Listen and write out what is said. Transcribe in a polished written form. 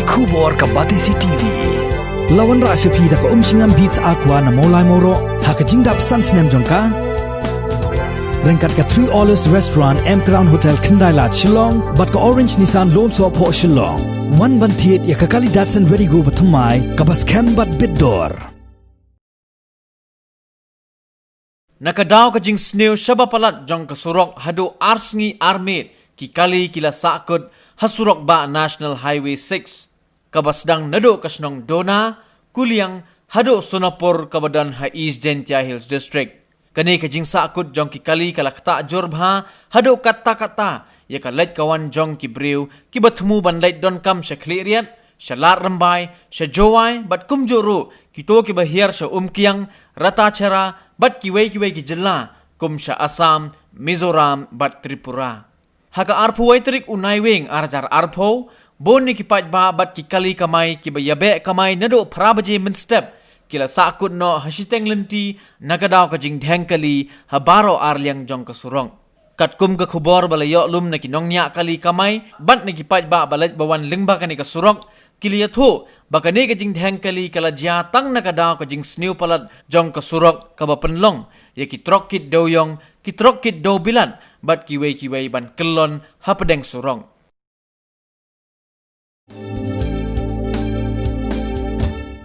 Kubor ka Batisi TV. Lawan ra sepi da ka singam beats aqua na molai moro ha ka jingdap sunsnem jongka. Rengkat ka 3 Olives Restaurant M Crown Hotel Kendailat Shillong bat ka Orange Nissan Lone Swap Ho Shillong. One bantiet ya ka kali Datsun ready go bathamai ka bas kem bat bidor. Nakadaw ka jing snew shabapalat jong kasurok hado Sngi Miet ki kali kila Sahkut ha Surokbah National Highway 6 kabasdang nado kasnong Dona kuliang hado Sonapur kabadan ha East Gentia Hills District kani ka jing Sahkut jong ki kali kala kata jorbha hado kata ya ka lait kawan jong ki briu ki bathmu ban lait don kam sha kliriat sha lat rambai sha jowai bat kumjuru kito ki bahir sha kiang rata chara bat kiwei ki jilla kum sha Assam Mizoram bat Tripura haka arpuwai trik unai wing arjar arpo bon ni kipat ba bat ki kali kamai ki bayabe kamai nado prabaje min step kila Sahkut no hasiteng lenti nakadaw ka jing dhengkali habaro arliang jong kasurong kat kum ka khubor balayo lum na kinong nya kali kamai bat ni kipat ba balat bawan lingba kani kasurok kiliya tho bakani ka jing dhengkali kala jia tang nakadaw ka jing snew palat jong kasurok kabapenlong ya ki trok kit doyong ki trok kit do bilan bat kiwei ban kelon hapadeng surong